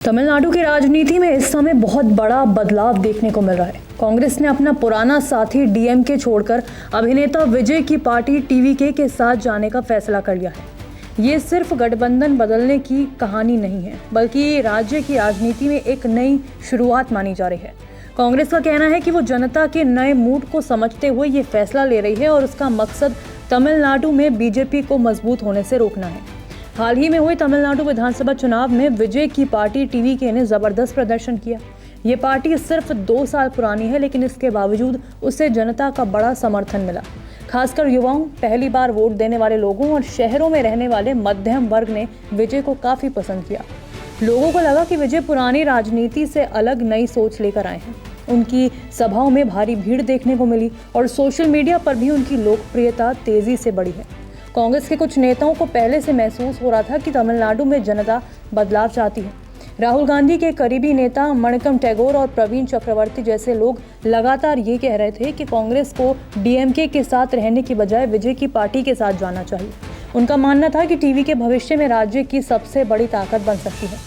तमिलनाडु की राजनीति में इस समय बहुत बड़ा बदलाव देखने को मिल रहा है। कांग्रेस ने अपना पुराना साथी डीएमके छोड़कर अभिनेता विजय की पार्टी टीवीके के साथ जाने का फैसला कर लिया है। ये सिर्फ गठबंधन बदलने की कहानी नहीं है, बल्कि राज्य की राजनीति में एक नई शुरुआत मानी जा रही है। कांग्रेस का कहना है कि वो जनता के नए मूड को समझते हुए ये फैसला ले रही है और उसका मकसद तमिलनाडु में बीजेपी को मजबूत होने से रोकना है। हाल ही में हुए तमिलनाडु विधानसभा चुनाव में विजय की पार्टी टीवीके ने जबरदस्त प्रदर्शन किया। ये पार्टी सिर्फ 2 साल पुरानी है, लेकिन इसके बावजूद उसे जनता का बड़ा समर्थन मिला। खासकर युवाओं, पहली बार वोट देने वाले लोगों और शहरों में रहने वाले मध्यम वर्ग ने विजय को काफी पसंद किया। लोगों को लगा कि विजय पुरानी राजनीति से अलग नई सोच लेकर आए हैं। उनकी सभाओं में भारी भीड़ देखने को मिली और सोशल मीडिया पर भी उनकी लोकप्रियता तेजी से बढ़ी है। कांग्रेस के कुछ नेताओं को पहले से महसूस हो रहा था कि तमिलनाडु में जनता बदलाव चाहती है। राहुल गांधी के करीबी नेता मणिकम टैगोर और प्रवीण चक्रवर्ती जैसे लोग लगातार ये कह रहे थे कि कांग्रेस को डीएमके के साथ रहने की बजाय विजय की पार्टी के साथ जाना चाहिए। उनका मानना था कि टीवी के भविष्य में राज्य की सबसे बड़ी ताकत बन सकती है।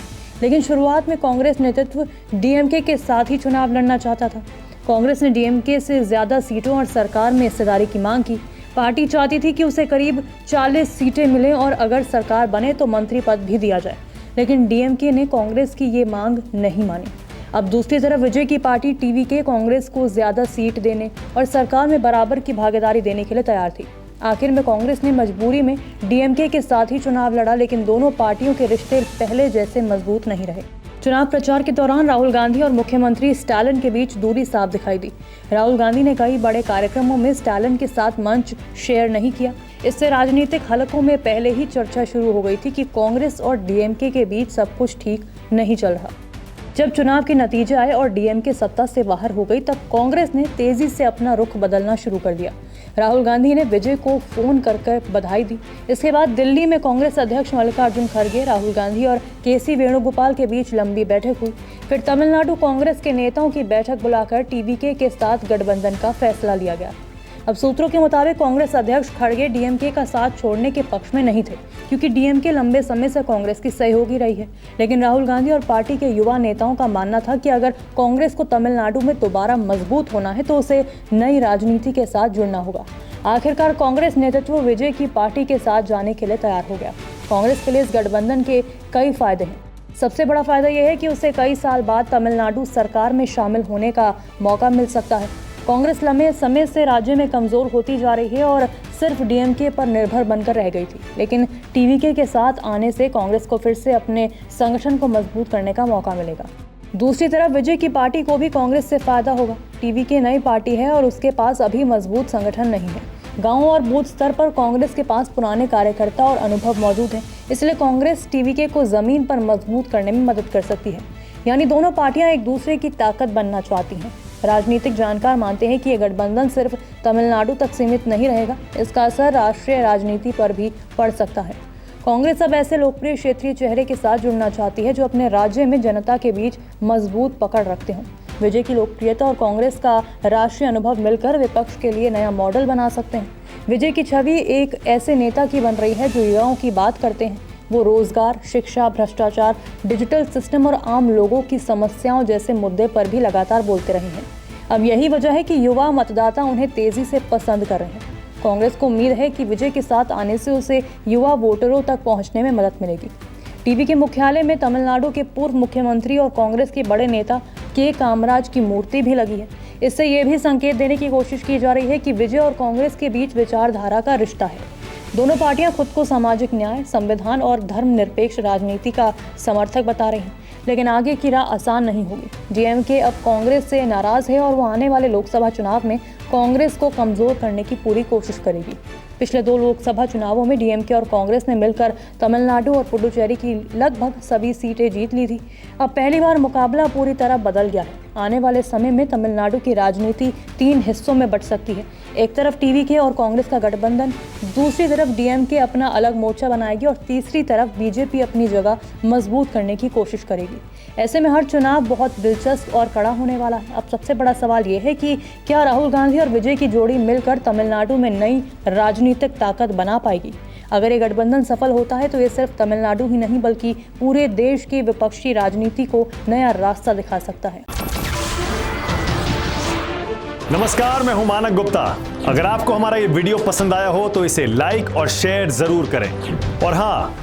लेकिन शुरुआत में कांग्रेस नेतृत्व डीएमके के साथ ही चुनाव लड़ना चाहता था। कांग्रेस ने डीएमके से ज्यादा सीटों और सरकार में हिस्सेदारी की मांग की। पार्टी चाहती थी कि उसे करीब 40 सीटें मिलें और अगर सरकार बने तो मंत्री पद भी दिया जाए, लेकिन डीएमके ने कांग्रेस की ये मांग नहीं मानी। अब दूसरी तरफ विजय की पार्टी टीवीके कांग्रेस को ज्यादा सीट देने और सरकार में बराबर की भागीदारी देने के लिए तैयार थी। आखिर में कांग्रेस ने मजबूरी में डीएमके के साथ ही चुनाव लड़ा, लेकिन दोनों पार्टियों के रिश्ते पहले जैसे मजबूत नहीं रहे। चुनाव प्रचार के दौरान राहुल गांधी और मुख्यमंत्री स्टालिन के बीच दूरी साफ दिखाई दी। राहुल गांधी ने कई बड़े कार्यक्रमों में स्टालिन के साथ मंच शेयर नहीं किया। इससे राजनीतिक हलकों में पहले ही चर्चा शुरू हो गई थी कि कांग्रेस और डीएमके के बीच सब कुछ ठीक नहीं चल रहा। जब चुनाव के नतीजे आए और डीएमके सत्ता से बाहर हो गई, तब कांग्रेस ने तेजी से अपना रुख बदलना शुरू कर दिया। राहुल गांधी ने विजय को फोन कर बधाई दी। इसके बाद दिल्ली में कांग्रेस अध्यक्ष मल्लिकार्जुन खड़गे, राहुल गांधी और केसी वेणुगोपाल के बीच लंबी बैठक हुई। फिर तमिलनाडु कांग्रेस के नेताओं की बैठक बुलाकर टीवीके के साथ गठबंधन का फैसला लिया गया। अब सूत्रों के मुताबिक कांग्रेस अध्यक्ष खड़गे डीएमके का साथ छोड़ने के पक्ष में नहीं थे, क्योंकि डीएमके लंबे समय से कांग्रेस की सहयोगी रही है। लेकिन राहुल गांधी और पार्टी के युवा नेताओं का मानना था कि अगर कांग्रेस को तमिलनाडु में दोबारा मजबूत होना है तो उसे नई राजनीति के साथ जुड़ना होगा। आखिरकार कांग्रेस नेतृत्व विजय की पार्टी के साथ जाने के लिए तैयार हो गया। कांग्रेस के लिए इस गठबंधन के कई फायदे हैं। सबसे बड़ा फायदा यह है कि उसे कई साल बाद तमिलनाडु सरकार में शामिल होने का मौका मिल सकता है। कांग्रेस लंबे समय से राज्य में कमजोर होती जा रही है और सिर्फ डीएमके पर निर्भर बनकर रह गई थी, लेकिन टीवीके के साथ आने से कांग्रेस को फिर से अपने संगठन को मजबूत करने का मौका मिलेगा। दूसरी तरफ विजय की पार्टी को भी कांग्रेस से फायदा होगा। टीवीके नई पार्टी है और उसके पास अभी मजबूत संगठन नहीं है। गांव और बूथ स्तर पर कांग्रेस के पास पुराने कार्यकर्ता और अनुभव मौजूद हैं, इसलिए कांग्रेस टीवीके को जमीन पर मजबूत करने में मदद कर सकती है। यानी दोनों पार्टियां एक दूसरे की ताकत बनना चाहती हैं। राजनीतिक जानकार मानते हैं कि यह गठबंधन सिर्फ तमिलनाडु तक सीमित नहीं रहेगा, इसका असर राष्ट्रीय राजनीति पर भी पड़ सकता है। कांग्रेस अब ऐसे लोकप्रिय क्षेत्रीय चेहरे के साथ जुड़ना चाहती है जो अपने राज्य में जनता के बीच मजबूत पकड़ रखते हों। विजय की लोकप्रियता और कांग्रेस का राष्ट्रीय अनुभव मिलकर विपक्ष के लिए नया मॉडल बना सकते हैं। विजय की छवि एक ऐसे नेता की बन रही है जो युवाओं की बात करते हैं। वो रोजगार, शिक्षा, भ्रष्टाचार, डिजिटल सिस्टम और आम लोगों की समस्याओं जैसे मुद्दे पर भी लगातार बोलते रहे हैं। अब यही वजह है कि युवा मतदाता उन्हें तेजी से पसंद कर रहे हैं। कांग्रेस को उम्मीद है कि विजय के साथ आने से उसे युवा वोटरों तक पहुंचने में मदद मिलेगी। टीवी के मुख्यालय में तमिलनाडु के पूर्व मुख्यमंत्री और कांग्रेस के बड़े नेता के कामराज की मूर्ति भी लगी है। इससे ये भी संकेत देने की कोशिश की जा रही है कि विजय और कांग्रेस के बीच विचारधारा का रिश्ता है। दोनों पार्टियां खुद को सामाजिक न्याय, संविधान और धर्मनिरपेक्ष राजनीति का समर्थक बता रही हैं, लेकिन आगे की राह आसान नहीं होगी। डीएमके अब कांग्रेस से नाराज है और वो आने वाले लोकसभा चुनाव में कांग्रेस को कमजोर करने की पूरी कोशिश करेगी। पिछले 2 लोकसभा चुनावों में डीएमके और कांग्रेस ने मिलकर तमिलनाडु और पुडुचेरी की लगभग सभी सीटें जीत ली थी। अब पहली बार मुकाबला पूरी तरह बदल गया है। आने वाले समय में तमिलनाडु की राजनीति 3 हिस्सों में बंट सकती है। एक तरफ टीवीके और कांग्रेस का गठबंधन, दूसरी तरफ डीएमके अपना अलग मोर्चा बनाएगी और तीसरी तरफ बीजेपी अपनी जगह मजबूत करने की कोशिश करेगी। ऐसे में हर चुनाव बहुत दिलचस्प और कड़ा होने वाला है। अब सबसे बड़ा सवाल ये है कि क्या राहुल गांधी और विजय की जोड़ी मिलकर तमिलनाडु में नई राजनीतिक ताकत बना पाएगी। अगर ये गठबंधन सफल होता है तो ये सिर्फ तमिलनाडु ही नहीं बल्कि पूरे देश की विपक्षी राजनीति को नया रास्ता दिखा सकता है। नमस्कार, मैं हूं मानक गुप्ता। अगर आपको हमारा ये वीडियो पसंद आया हो तो इसे लाइक और शेयर जरूर करें और हाँ,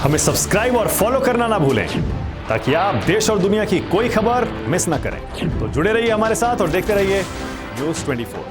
हमें सब्सक्राइब और फॉलो करना ना भूलें ताकि आप देश और दुनिया की कोई खबर मिस ना करें। तो जुड़े रहिए हमारे साथ और देखते रहिए न्यूज़ 24।